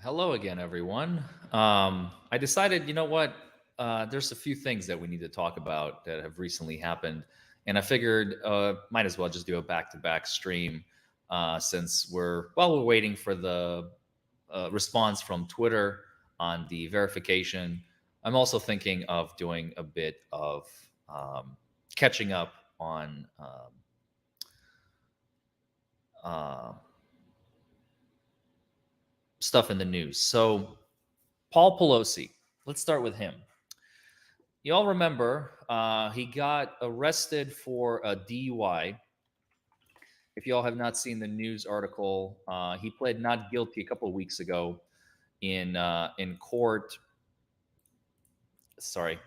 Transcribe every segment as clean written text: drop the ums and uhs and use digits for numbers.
Hello again, everyone. I decided, you know what? There's a few things that we need to talk about that have recently happened, and I figured might as well just do a back-to-back stream since we're waiting for the response from Twitter on the verification. I'm also thinking of doing a bit of catching up on uh, stuff in the news. So, Paul Pelosi. Let's start with him. You all remember he got arrested for a DUI. If you all have not seen the news article, he pled not guilty a couple of weeks ago in court. Sorry.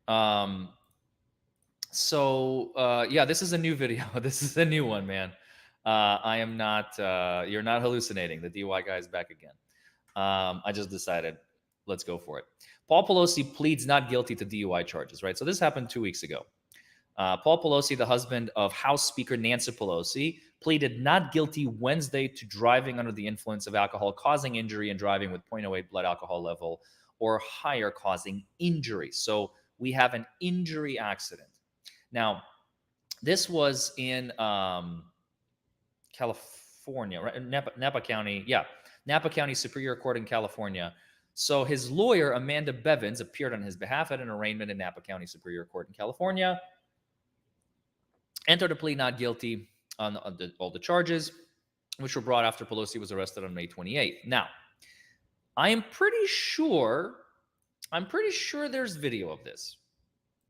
Um, yeah, this is a new video. This is a new one, man. I am not. You're not hallucinating. The DUI guy is back again. I just decided, let's go for it. Paul Pelosi pleads not guilty to DUI charges, right? So this happened 2 weeks ago. Paul Pelosi, the husband of House Speaker Nancy Pelosi, pleaded not guilty Wednesday to driving under the influence of alcohol, causing injury, and driving with 0.08 blood alcohol level or higher, causing injury. So we have an injury accident. Now, this was in California, right? Napa County. Yeah, Napa County Superior Court in California. So his lawyer, Amanda Bevins, appeared on his behalf at an arraignment in Napa County Superior Court in California, entered a plea not guilty on all the charges, which were brought after Pelosi was arrested on May 28th. Now, I'm pretty sure there's video of this.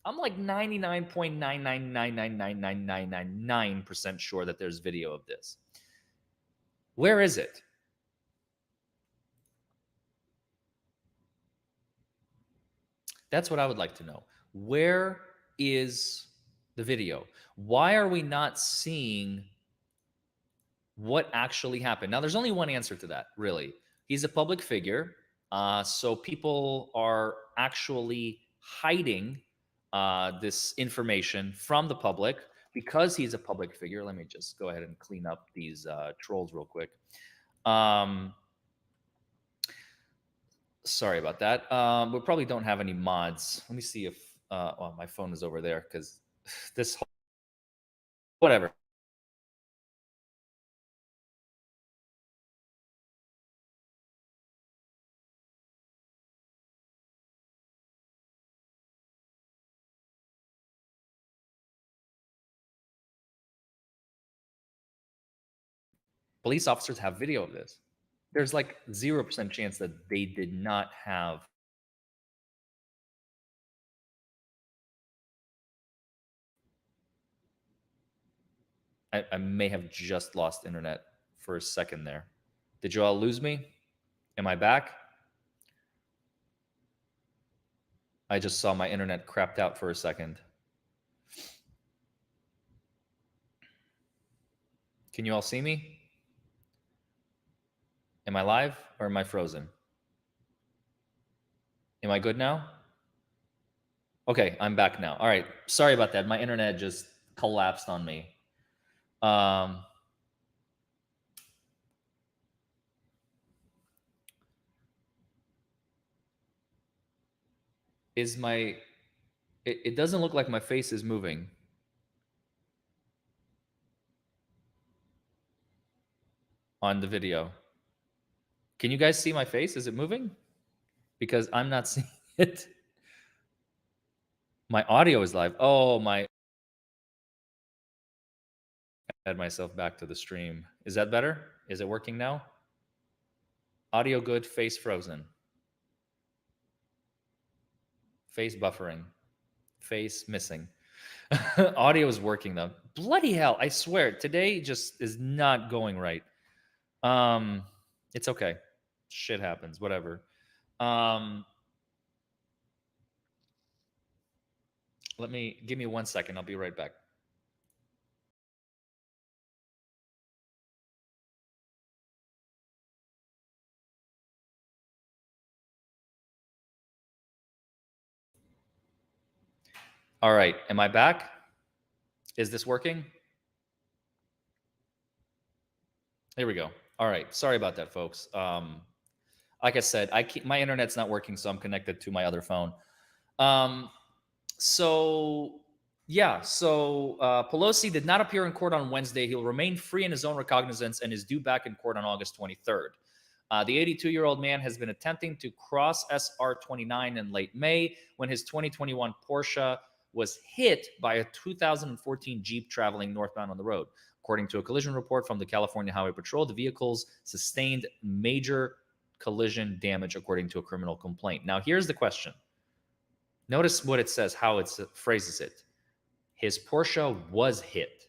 I'm like 99.9999999% sure that there's video of this. Where is it? That's what I would like to know. Where is the video? Why are we not seeing what actually happened? Now, there's only one answer to that, really. He's a public figure, so people are actually hiding this information from the public because he's a public figure. Let me just go ahead and clean up these trolls real quick. Sorry about that. We probably don't have any mods. Let me see if well, my phone is over there because this whatever. Police officers have video of this. There's like 0% chance that they did not have. I may have just lost internet for a second there. Did you all lose me? Am I back? I just saw my internet crapped out for a second. Can you all see me? Am I live or am I frozen? Am I good now? Okay, I'm back now. All right. Sorry about that. My internet just collapsed on me. Um, is my it doesn't look like my face is moving on the video. Can you guys see my face? Is it moving? Because I'm not seeing it. My audio is live. Oh, my add myself back to the stream. Is that better? Is it working now? Audio good, face frozen. Face buffering. Face missing. Audio is working though. Bloody hell, I swear, today just is not going right. It's okay. Shit happens, whatever. Give me 1 second. I'll be right back. All right, am I back? Is this working? Here we go. All right, sorry about that, folks. Like I said, my internet's not working, so I'm connected to my other phone. Um, so Pelosi did not appear in court on Wednesday. He'll remain free in his own recognizance and is due back in court on August 23rd. The 82-year-old man has been attempting to cross SR 29 in late May when his 2021 Porsche was hit by a 2014 Jeep traveling northbound on the road. According to a collision report from the California Highway Patrol, the vehicles sustained major collision damage, according to a criminal complaint. Now, here's the question. Notice what it says, how it phrases it. His Porsche was hit.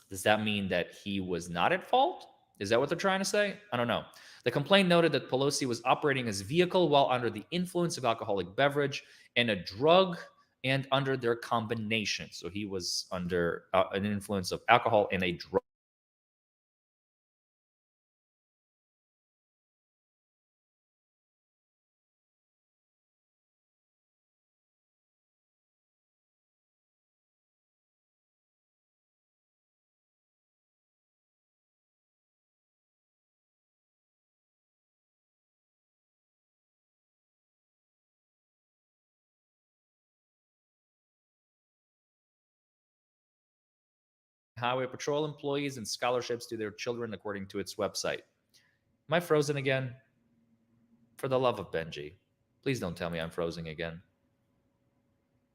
Does that mean that he was not at fault? Is that what they're trying to say? I don't know. The complaint noted that Pelosi was operating his vehicle while under the influence of alcoholic beverage and a drug and under their combination. So he was under an influence of alcohol and a drug. Highway Patrol employees and scholarships to their children, according to its website. Am I frozen again? For the love of Benji, please don't tell me I'm frozen again.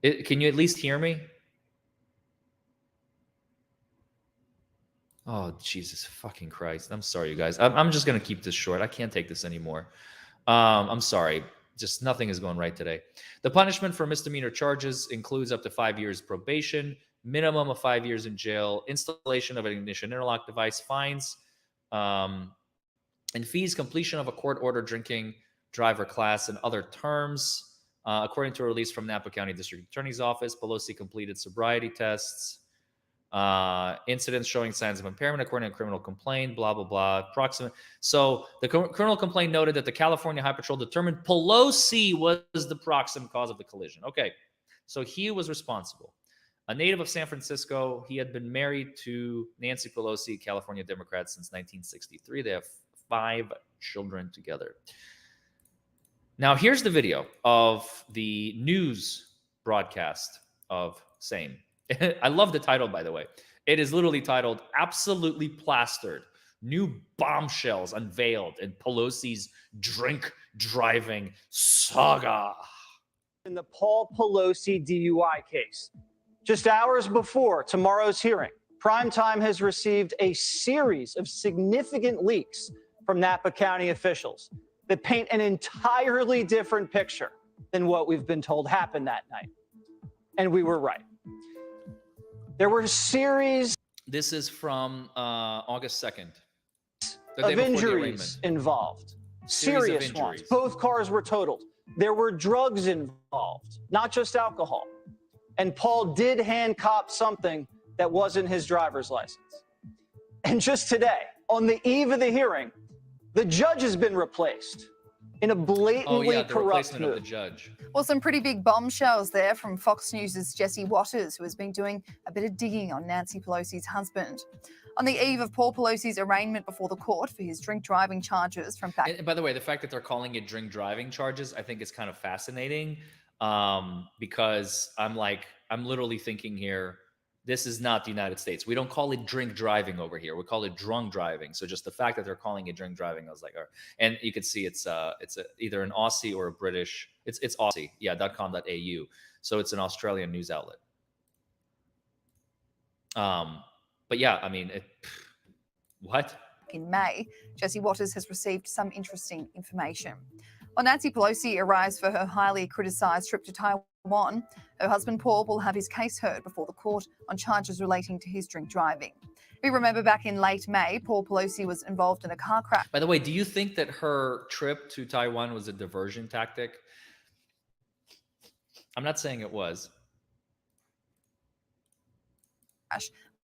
Can you at least hear me? Oh, Jesus fucking Christ. I'm sorry, you guys. I'm just going to keep this short. I can't take this anymore. I'm sorry. Just nothing is going right today. The punishment for misdemeanor charges includes up to 5 years probation, minimum of 5 years in jail, installation of an ignition interlock device, fines, and fees, completion of a court-ordered drinking driver class, and other terms. According to a release from Napa County District Attorney's Office, Pelosi completed sobriety tests, incidents showing signs of impairment according to a criminal complaint, blah, blah, blah. Approximate. So the criminal complaint noted that the California Highway Patrol determined Pelosi was the proximate cause of the collision. Okay, so he was responsible. A native of San Francisco, he had been married to Nancy Pelosi, California Democrat, since 1963. They have 5 children together. Now, here's the video of the news broadcast of same. I love the title, by the way. It is literally titled, Absolutely Plastered. New bombshells unveiled in Pelosi's drink driving saga. In the Paul Pelosi DUI case. Just hours before tomorrow's hearing, Primetime has received a series of significant leaks from Napa County officials that paint an entirely different picture than what we've been told happened that night. And we were right. There were a series. This is from August 2nd. Of injuries involved. Serious ones. Both cars were totaled. There were drugs involved, not just alcohol. And Paul did hand cop something that wasn't his driver's license. And just today, on the eve of the hearing, the judge has been replaced in a blatantly corrupt move. Of the judge. Well, some pretty big bombshells there from Fox News' Jesse Waters, who has been doing a bit of digging on Nancy Pelosi's husband. On the eve of Paul Pelosi's arraignment before the court for his drink driving charges from back. And by the way, the fact that they're calling it drink driving charges, I think is kind of fascinating, because I'm literally thinking here, this is not the United States. We don't call it drink driving over here. We call it drunk driving. So just the fact that they're calling it drink driving, I was like, all right. And you can see it's either an Aussie or a British. It's Aussie, yeah, .com.au. So it's an Australian news outlet. But yeah, I mean, what? In May, Jesse Waters has received some interesting information. While Nancy Pelosi arrives for her highly criticised trip to Taiwan, her husband Paul will have his case heard before the court on charges relating to his drink driving. We remember back in late May, Paul Pelosi was involved in a car crash. By the way, do you think that her trip to Taiwan was a diversion tactic? I'm not saying it was.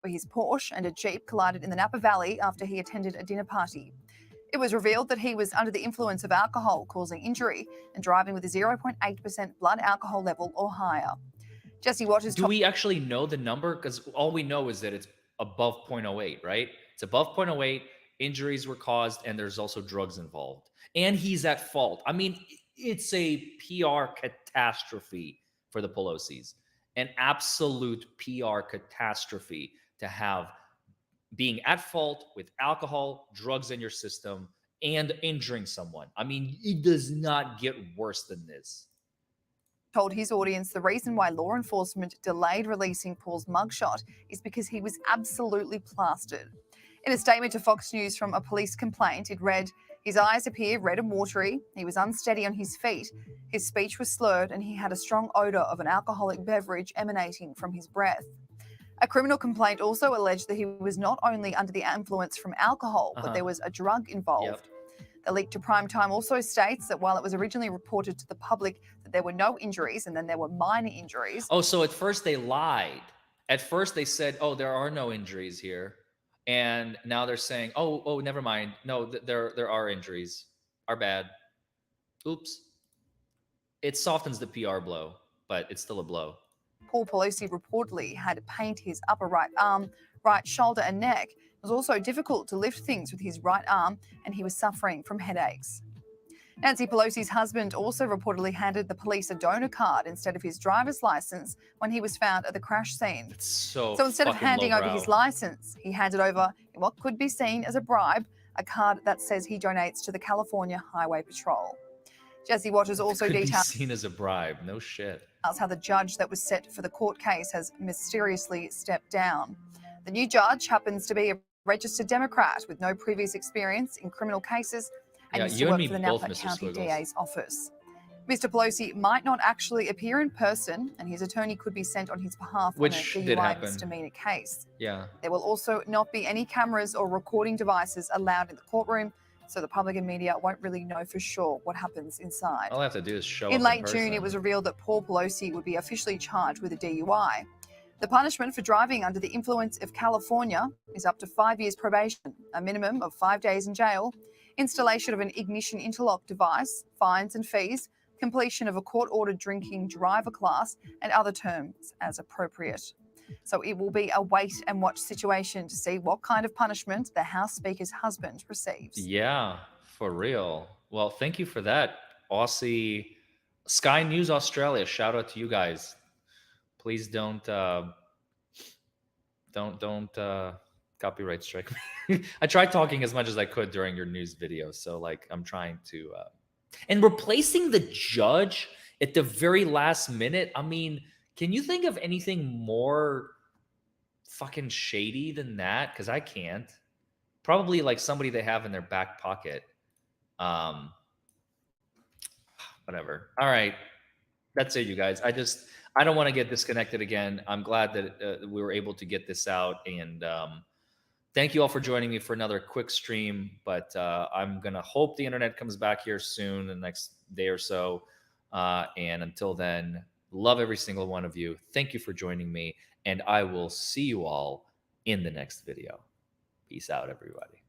Where his Porsche and a Jeep collided in the Napa Valley after he attended a dinner party. It was revealed that he was under the influence of alcohol, causing injury and driving with a 0.8% blood alcohol level or higher. Jesse Waters. Do we actually know the number? Because all we know is that it's above 0.08, right? It's above 0.08. injuries were caused, and there's also drugs involved. And he's at fault. I mean, it's a PR catastrophe for the Pelosi's, an absolute PR catastrophe to have being at fault with alcohol, drugs in your system, and injuring someone. I mean, it does not get worse than this. Told his audience the reason why law enforcement delayed releasing Paul's mugshot is because he was absolutely plastered. In a statement to Fox News from a police complaint, it read, "His eyes appear red and watery, he was unsteady on his feet, his speech was slurred, and he had a strong odour of an alcoholic beverage emanating from his breath." A criminal complaint also alleged that he was not only under the influence from alcohol, but there was a drug involved. The leak to Primetime also states that while it was originally reported to the public that there were no injuries and then there were minor injuries. Oh, so at first they lied. At first they said, "Oh, there are no injuries here," and now they're saying, "Oh, never mind. No, there are injuries. Our bad. Oops." It softens the PR blow, but it's still a blow. Paul Pelosi reportedly had to paint his upper right arm, right shoulder, and neck. It was also difficult to lift things with his right arm, and he was suffering from headaches. Nancy Pelosi's husband also reportedly handed the police a donor card instead of his driver's license when he was found at the crash scene. It's so instead of handing over lowbrow. his license, he handed over what could be seen as a bribe, a card that says he donates to the California Highway Patrol. Jesse Waters also Could be details seen as a bribe. No shit. how the judge that was set for the court case has mysteriously stepped down. The new judge happens to be a registered Democrat with no previous experience in criminal cases and used to work for the Napa County DA's office. Mr. Pelosi might not actually appear in person, and his attorney could be sent on his behalf Which on a did DUI happen. misdemeanor case. Yeah. There will also not be any cameras or recording devices allowed in the courtroom, so the public and media won't really know for sure what happens inside. All I have to do is show up In late person. June, it was revealed that Paul Pelosi would be officially charged with a DUI. The punishment for driving under the influence of California is up to 5 years probation, a minimum of 5 days in jail, installation of an ignition interlock device, fines and fees, completion of a court-ordered drinking driver class, and other terms as appropriate. So it will be a wait-and-watch situation to see what kind of punishment the House Speaker's husband receives. Yeah, for real. Well, thank you for that, Aussie Sky News Australia. Shout out to you guys. Please don't copyright strike me. I tried talking as much as I could during your news video, so like I'm trying to. And replacing the judge at the very last minute. I mean, can you think of anything more fucking shady than that? Because I can't. Probably like somebody they have in their back pocket. Whatever. All right. That's it, you guys. I don't want to get disconnected again. I'm glad that we were able to get this out. And thank you all for joining me for another quick stream. But I'm going to hope the internet comes back here soon, the next day or so. And until then, love every single one of you. Thank you for joining me. And I will see you all in the next video. Peace out, everybody.